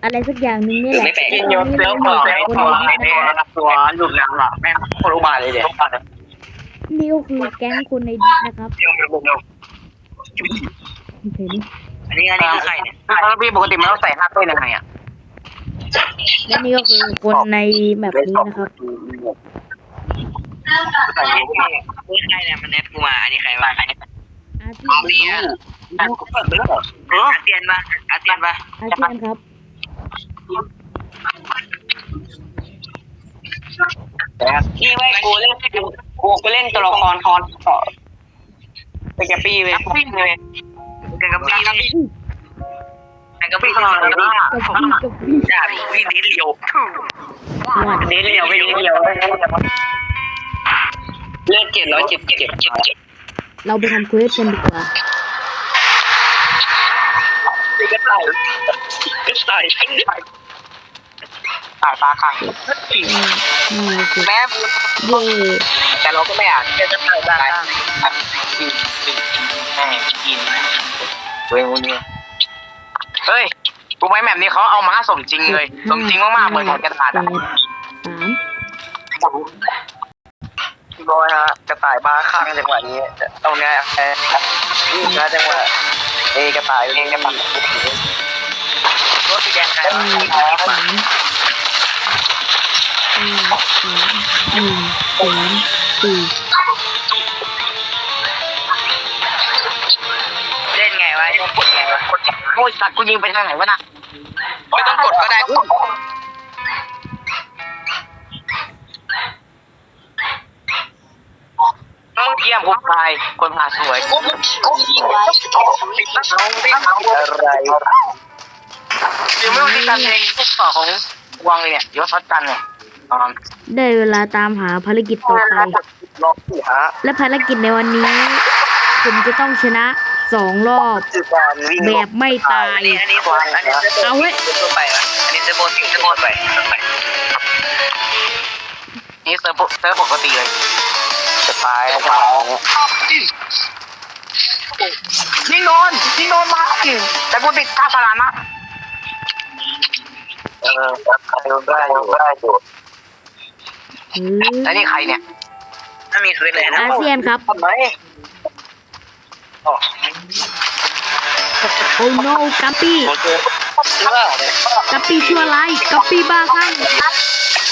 อะไรสักอย่างนึงนี่แหละ ไม่แปลก แล้ว โย ตอน น นี้ เสื้อ เรา ข อ อง ยู่ ไอ้ กับคน ตัว ใน ไอ้ ดิส เนี่ย นะครับ ตัวหลุดหลังหรอแม่งโคตรอุบาทเลยเดี๋ยว นี่ก็คือแก๊งคนในดิสนะครับเห็น อันนี้คือใครเนี่ยพี่ปกติมันต้องใส่หน้าต้นยังไงอ่ะ และนี่ก็คือคนในแมปนี้นะครับ ใส่นี่ใครเนี่ยมันแอดกูมาอันนี้ใครวะ อาเซียน อาเซียนปะอาเซียนปะ อาเซียนครับ นี่ไว้กูเล่นกูเล่นตัวละครฮอนไปกับปี้เลยกับปี้เลยกับปี้กับปี้ตลอดเลยว่า กับพี่ อย่าพี่นิดเดียว วัด นิดเดียวไม่นิดเดียวเลือด777 เราไปทำเควสกันดีกว่า ก็ตายตาข้าง นี่คือ แม่ เย่ แต่เราก็ไม่อาจจะตายได้กินเว้ยวันนี้เฮ้ยกูไม่แบบนี้เขาเอามาสมจริงเลยสมจริงมากๆเหมือนของกระต่าย แปดสาม พี่บอยฮะกระต่ายบ้าข้างจังหวะนี้ตรงนี้นี่นะจังหวะกระต่ายรถสีแดงใคร สามสามสี่ เล่นไงวะกดไงวะโอ้ยสัตว์กูยิงไปทางไหนวะน่ะไม่ต้องกดก็ได้เยี่ยมผมชายคนผ่าสวยอะไรยังไม่รู้ที่การเพลงพวกต่อของวังเลยเนี่ยยศพัฒกันเนี่ย ได้เวลาตามหาภารกิจต่อไป รอบสี่ฮะ และภารกิจในวันนี้ ผมจะต้องชนะ2 รอบ แบบไม่ตาย อันนี้เอาเว้ยทั่วไปละอันนี้เซอร์โบไปนี่เซอร์ปกติเลยจะตายแล้วยิงโดนมาแต่กูติดกาสลานะได้อยู่แล้วนี่ใครเนี่ยถ้ามีคือเลยนะ อาเซียนครับ ทำไม โอ้ no กัปปี้กัปปี้ชั่วร้ายกัปปี้บ้าคลั่ง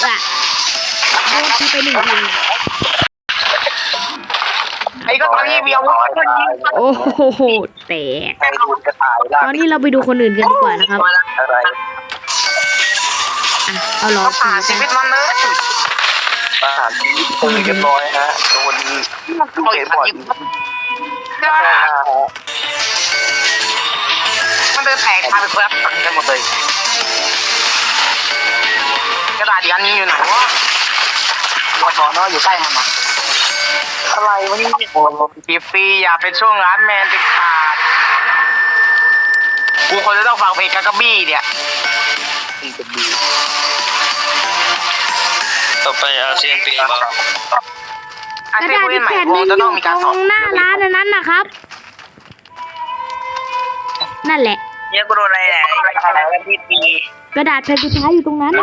ว่ะโดนทีไป1 ที ไอ้ก็ตอนนี้มีอาวุธคนยิง โอ้โหแตกตอนนี้เราไปดูคนอื่นกันดีกว่านะครับอ่ะเอาล้อ ผ่านชีวิตมันเลยผ่านชีวิตคนเรียบร้อยฮะโดนต่อยบ่อยมันเดินแตกทางไปเพื่อนตัดกันหมดเลยกระดาษอีกอันนี้อยู่ไหนวะบอดเนาะอยู่ใกล้มันอะไรวะนี่ทีฟรีอย่าเป็นช่วงร้านแมนติดขาดกูควรจะต้องฟังเพลงกากบี้เนี่ยต่อไปอาเซียนปีมาก ระดาษที่แผ่นหนึงอยู่ตรงหน้าร้านอันนั้นนะครับ นั่นแหละ เนี่ยกูโดนอะไรแหละที่ปี กระดาษแผ่นสุดท้ายอยู่ตรงนั้น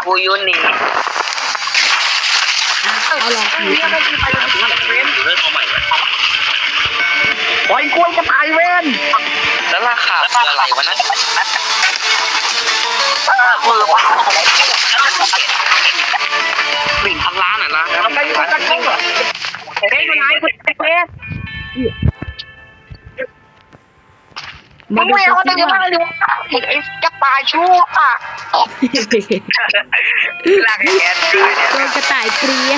กูยุนนี่ เอาลองดู เรื่องเขาใหม่โอ้ยกล้วยจะตายเว้นแล้วราคาคืออะไรวะนั่นมือบ้า1,000,000,000อ่ะนะแล้วไปอยู่กันเหรอเฮ้ยคุณนายคุณเฮ้ย มาดูกันสิว่า ไอ้จะตายชั่วอ่ะลากแขน โดนกระต่ายเกลีย 2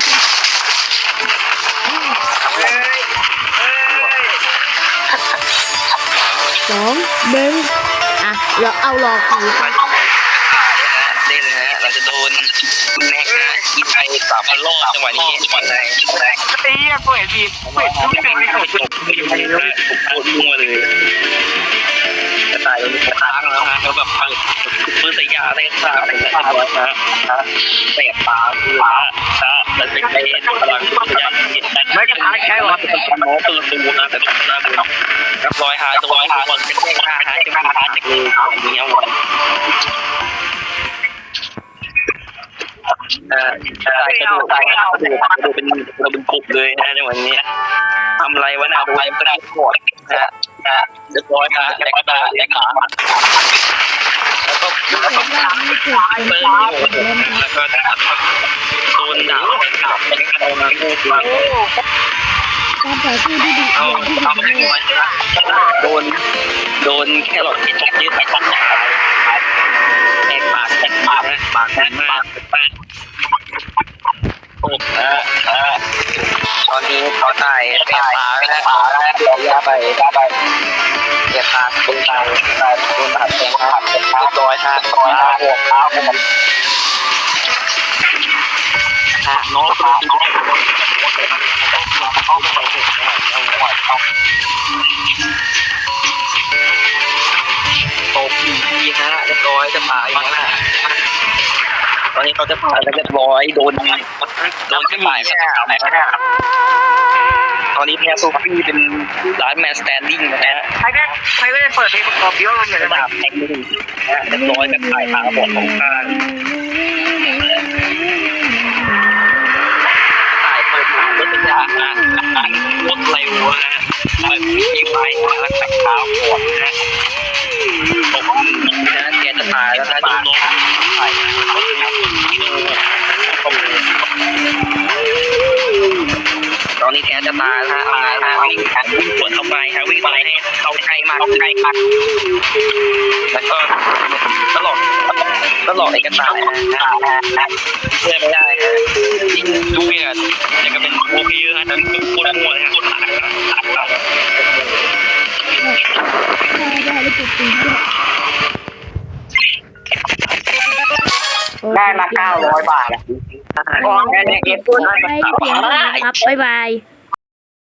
1อ่ะเราเอาหลอกผี ได้เลยฮะเราจะโดนคุณแม็กนะกินไป3,000 รอบจังหวะนี้วันไหนไอ้เหี้ยกูเห็นผิดไม่เป็นไม่ถูกปวดมัวเลยกระต่ายมันค้างแล้วฮะเขาแบบเปิดมือใส่ยาอะไรก็ตามเป็นแบบนี้นะเสียบตาคือแล้วเป็นไอ้พลังยาไม่กระทายแค่ว่าเป็นโมตัวนะแต่ทำหน้าเป็น100 หาตัว พาคนเป็นแม่ค้าหาจะมาหาจากเลยอย่างเงี้ยวันใช่กระโดดเป็นเราเป็นกบเลยนะในวันนี้ทำอะไรวะนะดูเป็นกระโดดนะเรียบร้อยนะแต่ก็ได้แต่ขาแล้วก็แล้วก็โดนด่าเป็นการเอามาพูด การต่อสู้ที่ดี เอาไม่ไหวโดนแค่หลอดที่จับยืดแต่ต้องแหกปากนะปากแน่นมากโอ้ตอนนี้เขาตายแก่ตาแล้วยาไปแก่ตาคนตายโดนบาดแผลเรียบร้อยฮะหัวเท้าผมน้องตบทีฮะเรียบร้อยจะผ่าอย่างนั้นตอนนี้เขาจะผ่าแล้วเรียบร้อยโดนขึ้นไปตอนนี้แพ้โซฟี่เป็นร้านแมนสแตนดิ้งนะฮะใครไม่ได้เปิดเพลงประกอบเยอะเลยเนี่ยแบบแข่งมือเรียบร้อยจะถ่ายขาบอดของข้างถ่ายเปิดหนังรถเป็นยางนะรถเร็วนะยิงไปแล้วขับเท้าบอดนะตกนะแกจะตายแล้วนะโดนน้องถ่ายนะเขาจะมาตอนนี้แกจะตายแล้ววิ่งสวนเข้าไปวิ่งไปให้เข้าใกล้มากแล้วก็ตลอดเอกสารเชื่อไม่ได้ฮะยิ่งดูเนี่ยแต่ก็เป็นโอเคนะแต่คนมั่วนะคนหาได้มา900 บาทก่อนแค่นี้เก็บพูด ไปเสียงนะครับบ๊ายบาย